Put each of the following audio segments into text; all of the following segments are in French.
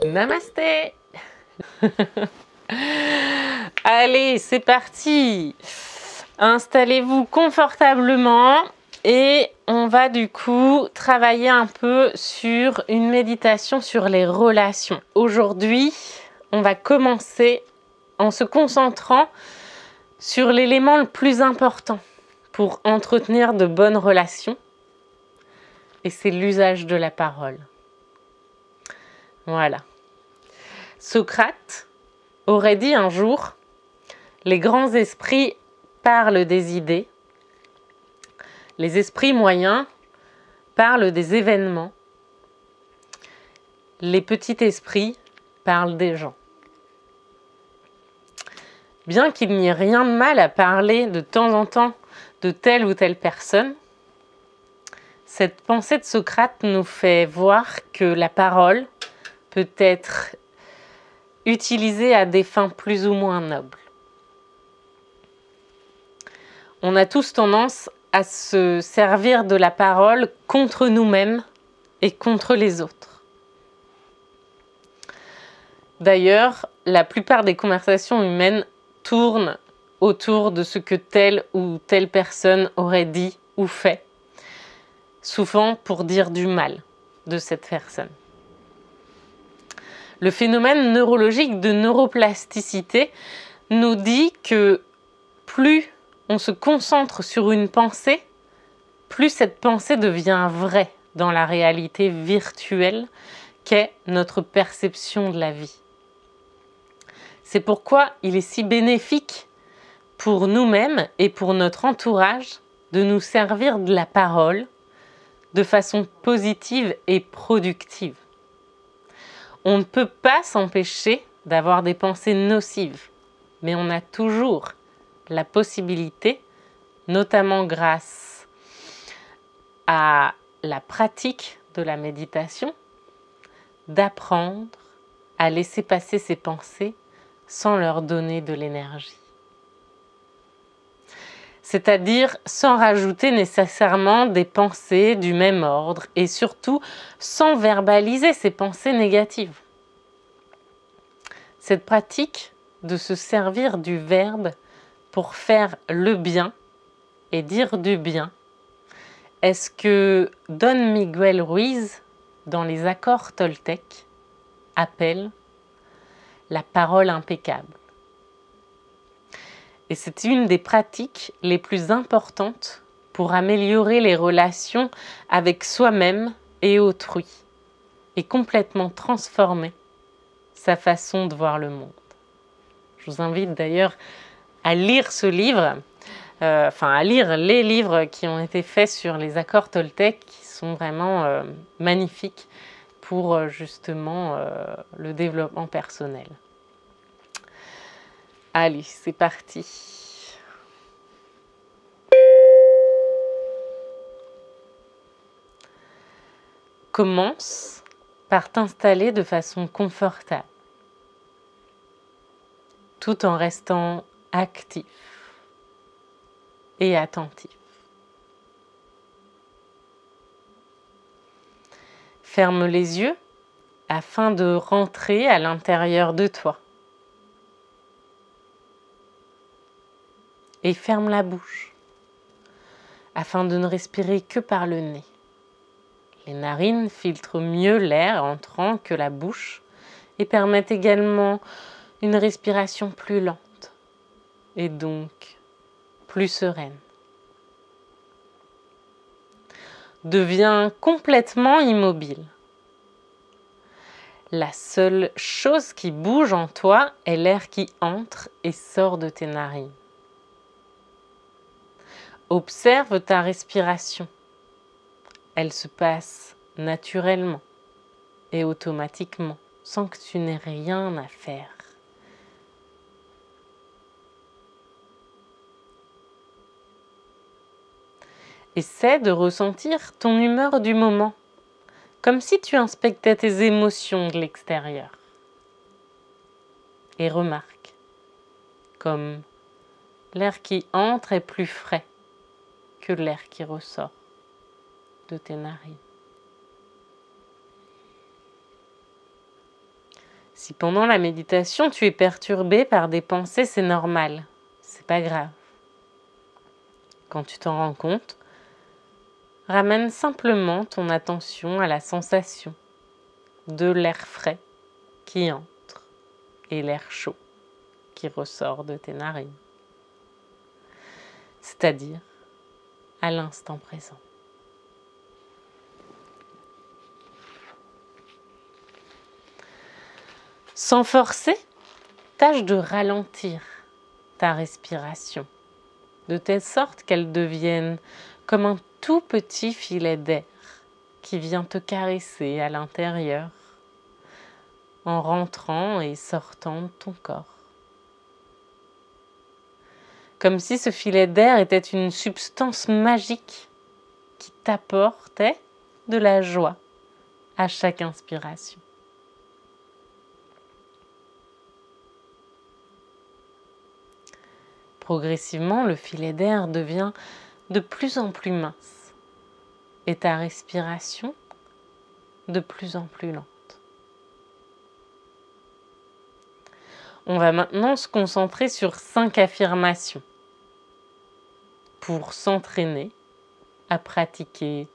Namasté. Allez, c'est parti. Installez-vous confortablement et on va du coup travailler un peu sur une méditation sur les relations. Aujourd'hui, on va commencer en se concentrant sur l'élément le plus important pour entretenir de bonnes relations, et c'est l'usage de la parole. Voilà. Socrate aurait dit un jour: les grands esprits parlent des idées, les esprits moyens parlent des événements, les petits esprits parlent des gens. Bien qu'il n'y ait rien de mal à parler de temps en temps de telle ou telle personne, cette pensée de Socrate nous fait voir que la parole peut être utilisée à des fins plus ou moins nobles. On a tous tendance à se servir de la parole contre nous-mêmes et contre les autres. D'ailleurs, la plupart des conversations humaines tournent autour de ce que telle ou telle personne aurait dit ou fait, souvent pour dire du mal de cette personne. Le phénomène neurologique de neuroplasticité nous dit que plus on se concentre sur une pensée, plus cette pensée devient vraie dans la réalité virtuelle qu'est notre perception de la vie. C'est pourquoi il est si bénéfique pour nous-mêmes et pour notre entourage de nous servir de la parole de façon positive et productive. On ne peut pas s'empêcher d'avoir des pensées nocives, mais on a toujours la possibilité, notamment grâce à la pratique de la méditation, d'apprendre à laisser passer ces pensées sans leur donner de l'énergie. C'est-à-dire sans rajouter nécessairement des pensées du même ordre et surtout sans verbaliser ces pensées négatives. Cette pratique de se servir du verbe pour faire le bien et dire du bien est ce que Don Miguel Ruiz, dans les accords toltèques, appelle la parole impeccable. Et c'est une des pratiques les plus importantes pour améliorer les relations avec soi-même et autrui, et complètement transformer sa façon de voir le monde. Je vous invite d'ailleurs à lire ce livre, à lire les livres qui ont été faits sur les accords toltèques, qui sont vraiment magnifiques pour justement le développement personnel. Allez, c'est parti. Commence par t'installer de façon confortable, tout en restant actif et attentif. Ferme les yeux afin de rentrer à l'intérieur de toi. Et ferme la bouche afin de ne respirer que par le nez. Les narines filtrent mieux l'air entrant que la bouche et permettent également une respiration plus lente et donc plus sereine. Deviens complètement immobile. La seule chose qui bouge en toi est l'air qui entre et sort de tes narines. Observe ta respiration. Elle se passe naturellement et automatiquement, sans que tu n'aies rien à faire. Essaie de ressentir ton humeur du moment, comme si tu inspectais tes émotions de l'extérieur. Et remarque, comme l'air qui entre est plus frais que l'air qui ressort de tes narines. Si pendant la méditation tu es perturbé par des pensées, c'est normal, c'est pas grave. Quand tu t'en rends compte, ramène simplement ton attention à la sensation de l'air frais qui entre et l'air chaud qui ressort de tes narines, c'est-à-dire à l'instant présent. Sans forcer, tâche de ralentir ta respiration, de telle sorte qu'elle devienne comme un tout petit filet d'air qui vient te caresser à l'intérieur, en rentrant et sortant de ton corps. Comme si ce filet d'air était une substance magique qui t'apportait de la joie à chaque inspiration. Progressivement, le filet d'air devient de plus en plus mince et ta respiration de plus en plus lente. On va maintenant se concentrer sur 5 affirmations pour s'entraîner à pratiquer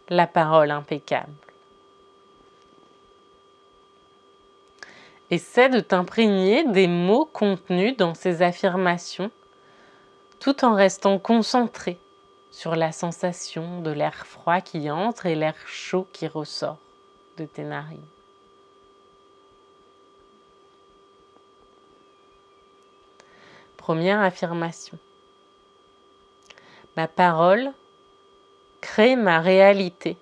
la parole impeccable. Essaie de t'imprégner des mots contenus dans ces affirmations tout en restant concentré sur la sensation de l'air froid qui entre et l'air chaud qui ressort de tes narines. Première affirmation. Ma parole crée ma réalité.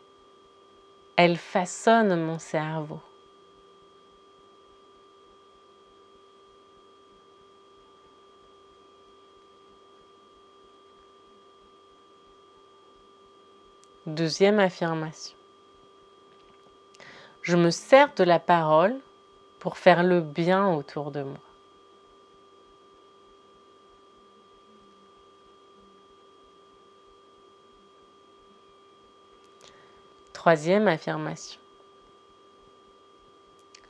Elle façonne mon cerveau. Deuxième affirmation. Je me sers de la parole pour faire le bien autour de moi. Troisième affirmation.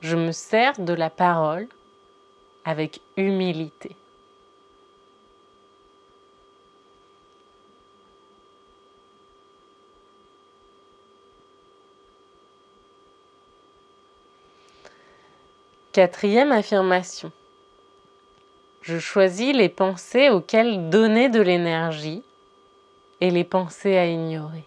Je me sers de la parole avec humilité. Quatrième affirmation. Je choisis les pensées auxquelles donner de l'énergie et les pensées à ignorer.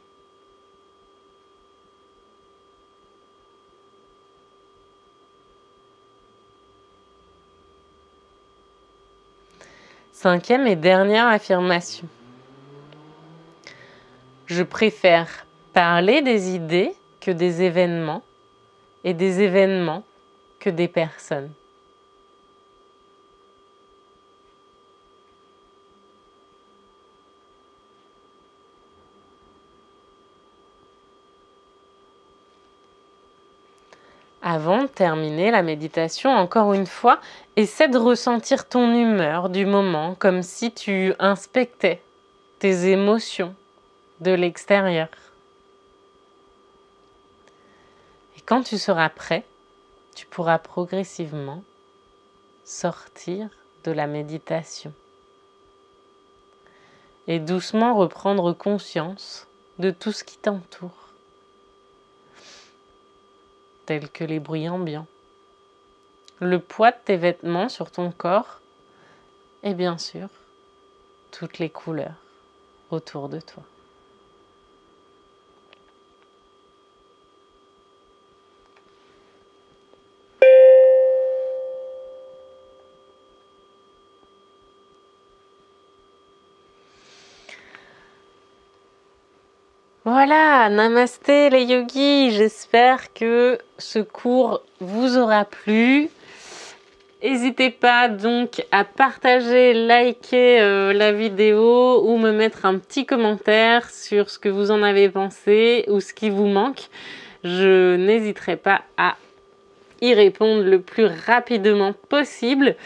Cinquième et dernière affirmation. Je préfère parler des idées que des événements et des événements que des personnes. Avant de terminer la méditation, encore une fois, essaie de ressentir ton humeur du moment comme si tu inspectais tes émotions de l'extérieur. Et quand tu seras prêt, tu pourras progressivement sortir de la méditation et doucement reprendre conscience de tout ce qui t'entoure, tels que les bruits ambiants, le poids de tes vêtements sur ton corps et bien sûr, toutes les couleurs autour de toi. Voilà, namasté les yogis, j'espère que ce cours vous aura plu. N'hésitez pas donc à partager, liker la vidéo ou me mettre un petit commentaire sur ce que vous en avez pensé ou ce qui vous manque. Je n'hésiterai pas à y répondre le plus rapidement possible.